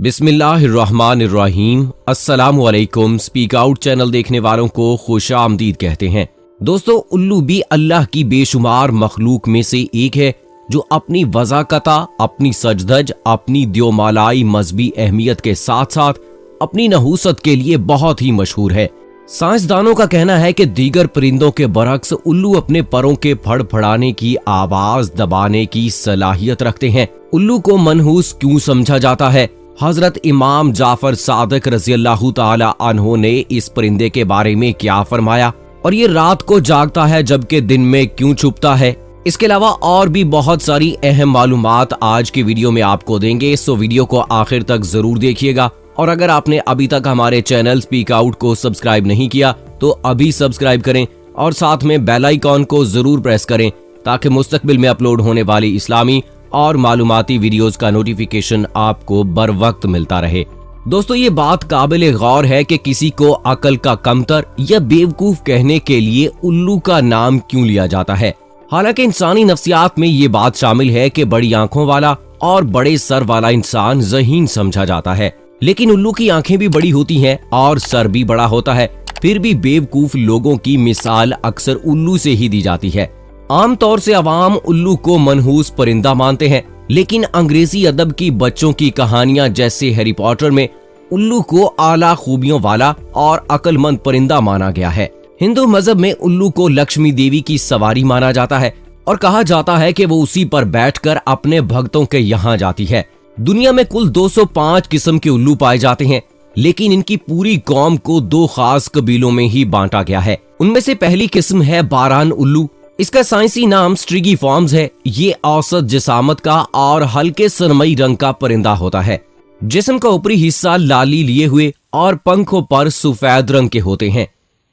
बिस्मिल्लाहिर्रहमानिर्रहीम। अस्सलामुअलैकुम। Speak out channel देखने वालों को खुश आमदीद कहते हैं। दोस्तों, उल्लू भी अल्लाह की बेशुमार मखलूक में से एक है जो अपनी वज़ाकता, अपनी सजधज, अपनी द्योमालाई मजहबी अहमियत के साथ साथ अपनी नहूसत के लिए बहुत ही मशहूर है। साइंसदानों का कहना है कि दीगर परिंदों के बरक्स उल्लू अपने परों के फड़फड़ाने की आवाज दबाने की सलाहियत रखते हैं। उल्लू को मनहूस क्यों समझा जाता है? हजरत इमाम जाफर सादिक रज़ियल्लाहु ताला अन्हो ने इस परिंदे के बारे में क्या फरमाया और ये रात को जागता है जबकि दिन में क्यों छुपता है? इसके अलावा और भी बहुत सारी अहम मालूमात आज की वीडियो में आपको देंगे, सो वीडियो को आखिर तक जरूर देखिएगा। और अगर आपने अभी तक हमारे चैनल स्पीक आउट को सब्सक्राइब नहीं किया तो अभी सब्सक्राइब करें और साथ में बेल आइकॉन को जरूर प्रेस करें ताकि मुस्तकबिल में अपलोड होने वाली इस्लामी और मालूमाती वीडियोस का नोटिफिकेशन आपको बर वक्त मिलता रहे। दोस्तों, ये बात काबिल गौर है कि किसी को अकल का कमतर या बेवकूफ कहने के लिए उल्लू का नाम क्यों लिया जाता है। हालांकि इंसानी नफ्सियात में ये बात शामिल है कि बड़ी आंखों वाला और बड़े सर वाला इंसान ज़हीन समझा जाता है, लेकिन उल्लू की आंखें भी बड़ी होती हैं और सर भी बड़ा होता है। फिर भी बेवकूफ लोगों की मिसाल अक्सर उल्लू से ही दी जाती है। आमतौर से अवाम उल्लू को मनहूस परिंदा मानते हैं, लेकिन अंग्रेजी अदब की बच्चों की कहानियां जैसे हैरी पॉटर में उल्लू को आला खूबियों वाला और अक्लमंद परिंदा माना गया है। हिंदू मजहब में उल्लू को लक्ष्मी देवी की सवारी माना जाता है और कहा जाता है कि वो उसी पर बैठकर अपने भक्तों के यहाँ जाती है। दुनिया में कुल 205 किस्म के उल्लू पाए जाते हैं, लेकिन इनकी पूरी कौम को दो खास कबीलों में ही बांटा गया है। उनमें से पहली किस्म है बारान उल्लू। इसका साइंसी नाम स्ट्रिगीफॉर्म्स है। ये औसत जिसामत का और हल्के सरमई रंग का परिंदा होता है। जिस्म का ऊपरी हिस्सा लाली लिए हुए और पंखों पर सफेद रंग के होते हैं।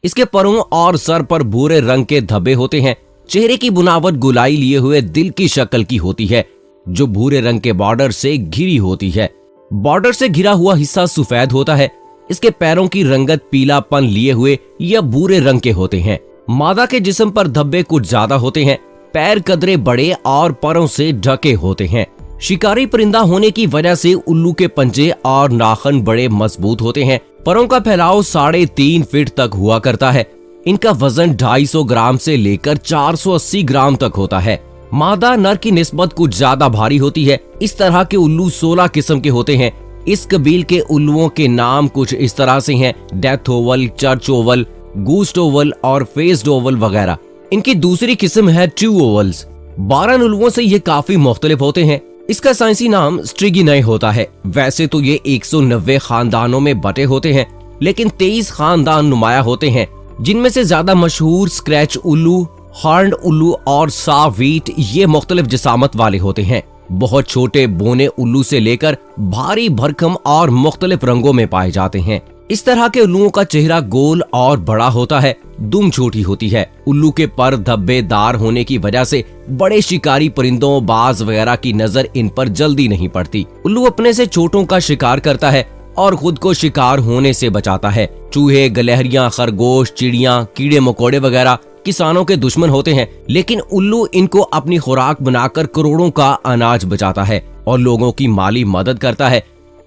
इसके परों और सर पर भूरे रंग के धब्बे होते हैं। चेहरे की बुनावट गुलाई लिए हुए दिल की शक्ल की होती है जो भूरे रंग के बॉर्डर से घिरी होती है। बॉर्डर से घिरा हुआ हिस्सा सफेद होता है। इसके पैरों की रंगत पीलापन लिए हुए या भूरे रंग के होते हैं। मादा के जिस्म पर धब्बे कुछ ज्यादा होते हैं। पैर कदरे बड़े और परों से ढके होते हैं। शिकारी परिंदा होने की वजह से उल्लू के पंजे और नाखून बड़े मजबूत होते हैं। परों का फैलाव 3.5 फीट तक हुआ करता है। इनका वजन 250 ग्राम से लेकर 480 ग्राम तक होता है। मादा नर की निस्बत कुछ ज्यादा भारी होती है। इस तरह के उल्लू 16 किस्म के होते हैं। इस कबील के उल्लुओं के नाम कुछ इस तरह से हैं: death oval, church oval, ghost oval और फेस्ड ओवल वगैरह। इनकी दूसरी किस्म है ट्रू ओवल्स। बारान उल्लुओं से ये काफी मुख्तलिफ होते हैं। इसका साइंसी नाम स्ट्रिगिनाई होता है। वैसे तो ये 190 खानदानों में बटे होते हैं, लेकिन 23 खानदान नुमाया होते हैं, जिनमें से ज्यादा मशहूर स्क्रैच उल्लू, हॉर्न्ड उल्लू और सावीट ये मुख्तलिफ जिसामत वाले होते हैं। बहुत छोटे बोने उल्लू से लेकर भारी भरकम और मुख्तलिफ रंगों में पाए जाते हैं। इस तरह के उल्लुओं का चेहरा गोल और बड़ा होता है। दुम छोटी होती है। उल्लू के पर धब्बेदार होने की वजह से बड़े शिकारी परिंदों, बाज वगैरह की नजर इन पर जल्दी नहीं पड़ती। उल्लू अपने से छोटों का शिकार करता है और खुद को शिकार होने से बचाता है। चूहे, गलहरियां, खरगोश, चिड़ियां, कीड़े मकोड़े वगैरह किसानों के दुश्मन होते हैं, लेकिन उल्लू इनको अपनी खुराक बनाकर करोड़ों का अनाज बचाता है और लोगों की माली मदद करता है।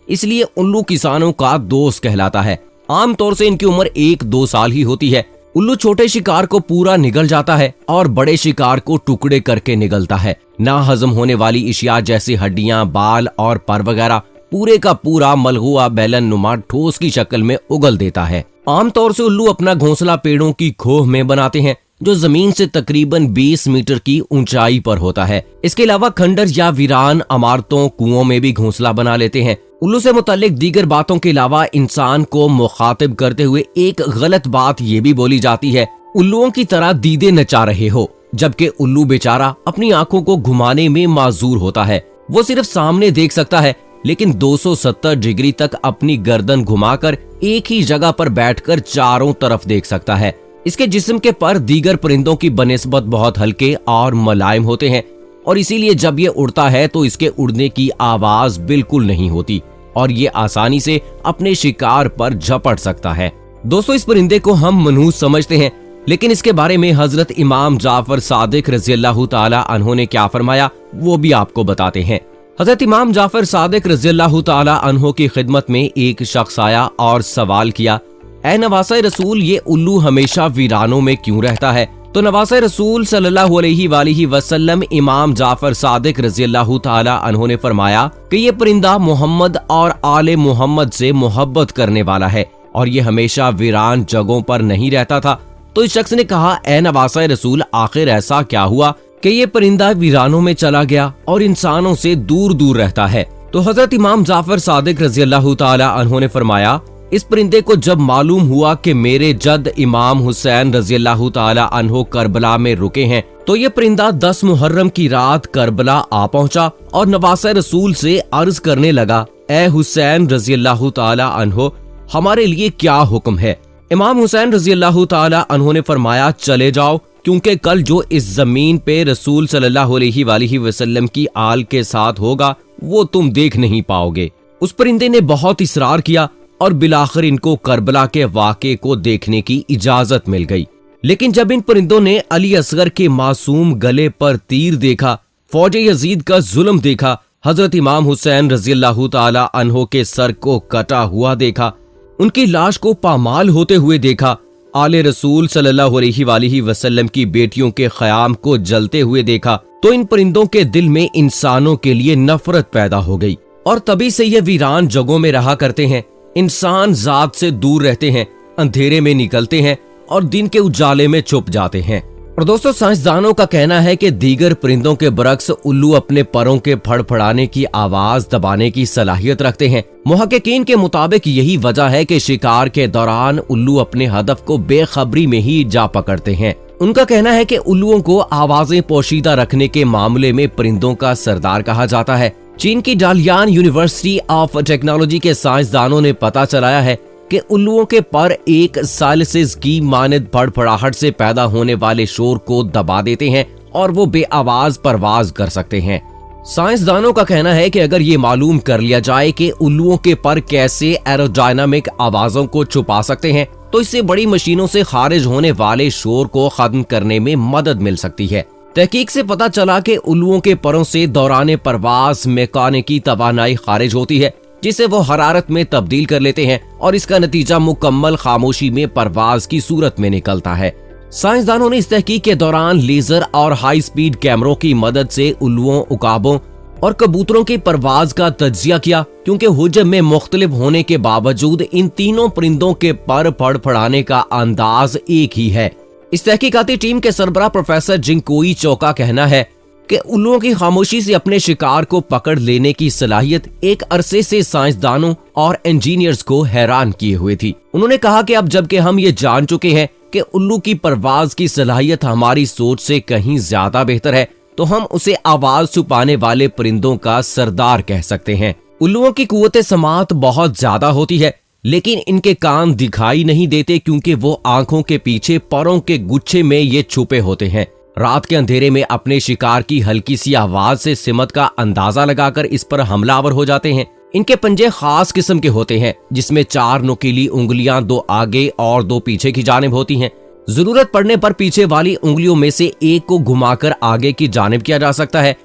इसलिए उल्लू किसानों का दोस्त कहलाता है। आमतौर से इनकी उम्र 1-2 साल ही होती है। उल्लू छोटे शिकार को पूरा निगल जाता है और बड़े शिकार को टुकड़े करके निगलता है। ना हजम होने वाली इशिया जैसे हड्डियां, बाल और पर वगैरह पूरे का पूरा मलगुआ बैलन नुमा ठोस की शक्ल में उगल देता है। आमतौर से उल्लू अपना घोंसला पेड़ों की खोह में बनाते हैं जो जमीन से तकरीबन 20 मीटर की ऊंचाई पर होता है। इसके अलावा खंडर या वीरान इमारतों, कुओं में भी घोंसला बना लेते हैं। उल्लू से मुताल्लिक दीगर बातों के अलावा इंसान को मुखातिब करते हुए एक गलत बात ये भी बोली जाती है: उल्लुओं की तरह दीदे नचा रहे हो, जबकि उल्लू बेचारा अपनी आंखों को घुमाने में माजूर होता है। वो सिर्फ सामने देख सकता है, लेकिन 270 डिग्री तक अपनी गर्दन घुमाकर एक ही जगह पर बैठकर चारों तरफ देख सकता है। इसके जिस्म के पर दीगर परिंदों की बनिस्बत बहुत हल्के और मुलायम होते हैं और इसीलिए जब ये उड़ता है तो इसके उड़ने की आवाज बिल्कुल नहीं होती और ये आसानी से अपने शिकार पर झपट सकता है। दोस्तों, इस परिंदे को हम मनहूस समझते हैं, लेकिन इसके बारे में हजरत इमाम जाफर सादिक रज़ियल्लाहु ताला अन्हो ने क्या फरमाया वो भी आपको बताते हैं। हजरत इमाम जाफर सादिक रज़ियल्लाहु ताला अन्हो की खिदमत में एक शख्स आया और सवाल किया, ऐ नवासे रसूल, ये उल्लू हमेशा वीरानों में क्यों रहता है? तो नवासे रसूल सल्लल्लाहु अलैहि वसल्लम इमाम जाफर सादिक रज़ियल्लाहु ताला अन्हो ने फरमाया कि ये परिंदा मोहम्मद और आले मोहम्मद से मोहब्बत करने वाला है और ये हमेशा वीरान जगहों पर नहीं रहता था। तो इस शख्स ने कहा, ऐ नवासे रसूल, आखिर ऐसा क्या हुआ कि ये परिंदा वीरानों में चला गया और इंसानों से दूर दूर रहता है? तो हजरत इमाम जाफर सादिक रज़ियल्लाहु ताला अन्हो ने फरमाया, इस परिंदे को जब मालूम हुआ कि मेरे जद इमाम हुसैन रज़ियल्लाहु ताला अन्हो करबला में रुके हैं, तो ये परिंदा 10 मुहर्रम की रात करबला आ पहुंचा और नवासे रसूल से अर्ज करने लगा, ए हुसैन रज़ियल्लाहु ताला अन्हो, हमारे लिए क्या हुक्म है? इमाम हुसैन रज़ियल्लाहु ताला अन्हो ने फरमाया, चले जाओ, क्योंकि कल जो इस जमीन पे रसूल सल्लल्लाहु अलैहि वसल्लम की आल के साथ होगा वो तुम देख नहीं पाओगे। उस परिंदे ने बहुत इसरार किया और बिलाखिर इनको करबला के वाक़े को देखने की इजाजत मिल गई। लेकिन जब इन परिंदों ने अली असगर के मासूम गले पर तीर देखा, फौजे यजीद का जुल्म देखा, हजरत इमाम हुसैन रज़ियल्लाहु ताला अन्हो के सर को कटा हुआ देखा, उनकी लाश को पामाल होते हुए देखा, आले रसूल सल्लल्लाहु अलैहि वसल्लम की बेटियों के ख़याम को जलते हुए देखा, तो इन परिंदों के दिल में इंसानों के लिए नफरत पैदा हो गई और तभी से ये वीरान जगहों में रहा करते हैं। इंसान जात से दूर रहते हैं, अंधेरे में निकलते हैं और दिन के उजाले में छुप जाते हैं। और दोस्तों, साइंसदानों का कहना है कि दीगर परिंदों के बरक्स उल्लू अपने परों के फड़फड़ाने की आवाज दबाने की सलाहियत रखते हैं। मुहक्किकीन के मुताबिक यही वजह है कि शिकार के दौरान उल्लू अपने हदफ को बेखबरी में ही जा पकड़ते हैं। उनका कहना है कि उल्लुओं को आवाजें पोशीदा रखने के मामले में परिंदों का सरदार कहा जाता है। चीन की डालियान यूनिवर्सिटी ऑफ टेक्नोलॉजी के साइंसदानों ने पता चलाया है कि उल्लुओं के पर एक साइलेंसर की मानद फड़फड़ाहट से पैदा होने वाले शोर को दबा देते हैं और वो बेआवाज परवाज कर सकते हैं। साइंसदानों का कहना है कि अगर ये मालूम कर लिया जाए कि उल्लुओं के पर कैसे एरोडायनामिक आवाजों को छुपा सकते हैं, तो इससे बड़ी मशीनों से खारिज होने वाले शोर को खत्म करने में मदद मिल सकती है। तहकीक से पता चला कि उल्लुओं के परों से दौरान परवाज मैकेनिकी तवानाई खारिज होती है, जिसे वो हरारत में तब्दील कर लेते हैं और इसका नतीजा मुकम्मल खामोशी में परवाज की सूरत में निकलता है। साइंसदानों ने इस तहकीक के दौरान लेजर और हाई स्पीड कैमरों की मदद से उल्लुओं, उकाबों और कबूतरों की परवाज का तज्जिया किया, क्योंकि हुजम में मुख्तलिफ होने के बावजूद इन तीनों परिंदों के पर फड़फड़ाने का अंदाज एक ही है। इस तहकीकाती टीम के सरबराह प्रोफेसर जिंगकोई चो का कहना है कि उल्लुओं की खामोशी से अपने शिकार को पकड़ लेने की सलाहियत एक अरसे से साइंसदानों और इंजीनियर्स को हैरान किए हुए थी। उन्होंने कहा कि अब जबकि हम ये जान चुके हैं कि उल्लू की परवाज की सलाहियत हमारी सोच से कहीं ज्यादा बेहतर है, तो हम उसे आवाज छुपाने वाले परिंदों का सरदार कह सकते हैं। उल्लुओं की कुव्वत समात बहुत ज्यादा होती है, लेकिन इनके कान दिखाई नहीं देते क्योंकि वो आंखों के पीछे परों के गुच्छे में ये छुपे होते हैं। रात के अंधेरे में अपने शिकार की हल्की सी आवाज से सिमत का अंदाजा लगाकर इस पर हमलावर हो जाते हैं। इनके पंजे खास किस्म के होते हैं, जिसमें 4 नुकीली उंगलियां 2 आगे और 2 पीछे की जानिब होती हैं। जरूरत पड़ने पर पीछे वाली उंगलियों में से एक को घुमाकर आगे की जानिब किया जा सकता है।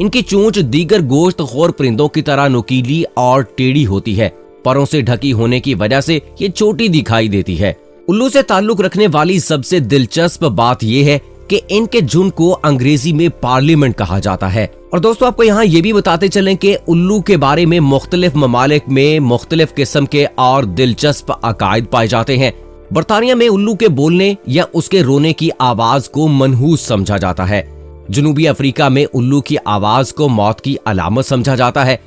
इनकी चोंच दीगर गोश्तखोर परिंदों की तरह नुकीली और टेढ़ी होती है। परों से ढकी होने की वजह से ये छोटी दिखाई देती है। उल्लू से ताल्लुक रखने वाली सबसे दिलचस्प बात यह है कि इनके झुंड को अंग्रेजी में पार्लियामेंट कहा जाता है। और दोस्तों, आपको यहाँ ये भी बताते चलें कि उल्लू के बारे में मुख्तलिफ ममालिक में मुख्तलिफ किस्म के और दिलचस्प अकायद पाए जाते हैं। बरतानिया में उल्लू के बोलने या उसके रोने की आवाज को मनहूस समझा जाता है। जनूबी अफ्रीका में उल्लू की आवाज को मौत की अलामत समझा जाता है,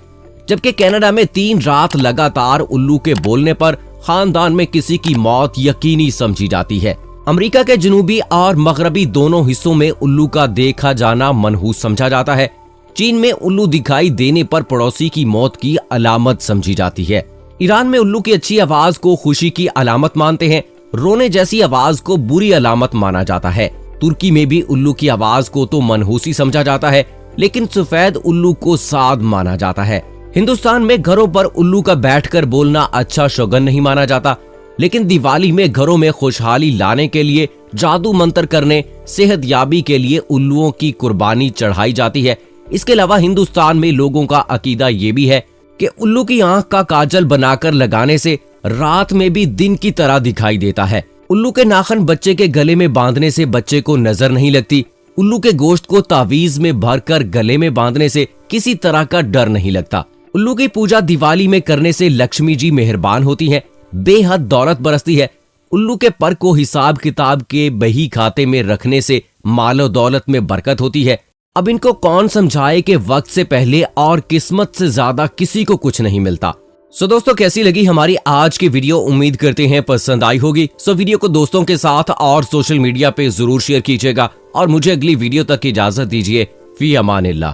जबकि कनाडा में 3 रात लगातार उल्लू के बोलने पर खानदान में किसी की मौत यकीनी समझी जाती है। अमेरिका के जनूबी और मगरबी दोनों हिस्सों में उल्लू का देखा जाना मनहूस समझा जाता है। चीन में उल्लू दिखाई देने पर पड़ोसी की मौत की अलामत समझी जाती है। ईरान में उल्लू की अच्छी आवाज को खुशी की अलामत मानते हैं। रोने जैसी आवाज को बुरी अलामत माना जाता है। तुर्की में भी उल्लू की आवाज को तो मनहूसी समझा जाता है, लेकिन सफेद उल्लू को साद माना जाता है। हिंदुस्तान में घरों पर उल्लू का बैठकर बोलना अच्छा शगुन नहीं माना जाता, लेकिन दिवाली में घरों में खुशहाली लाने के लिए जादू मंत्र करने, सेहतयाबी के लिए उल्लुओं की कुर्बानी चढ़ाई जाती है। इसके अलावा हिंदुस्तान में लोगों का अकीदा ये भी है कि उल्लू की आंख का काजल बनाकर लगाने से रात में भी दिन की तरह दिखाई देता है। उल्लू के नाखन बच्चे के गले में बांधने से बच्चे को नजर नहीं लगती। उल्लू के गोश्त को तावीज में भरकर गले में बांधने से किसी तरह का डर नहीं लगता। उल्लू की पूजा दिवाली में करने से लक्ष्मी जी मेहरबान होती हैं, बेहद दौलत बरसती है। उल्लू के पर को हिसाब किताब के बही खाते में रखने से मालो दौलत में बरकत होती है। अब इनको कौन समझाए कि वक्त से पहले और किस्मत से ज्यादा किसी को कुछ नहीं मिलता। सो दोस्तों, कैसी लगी हमारी आज की वीडियो? उम्मीद करते हैं पसंद आई होगी। सो वीडियो को दोस्तों के साथ और सोशल मीडिया पे जरूर शेयर कीजिएगा और मुझे अगली वीडियो तक इजाजत दीजिए। फी अमानिल्लाह।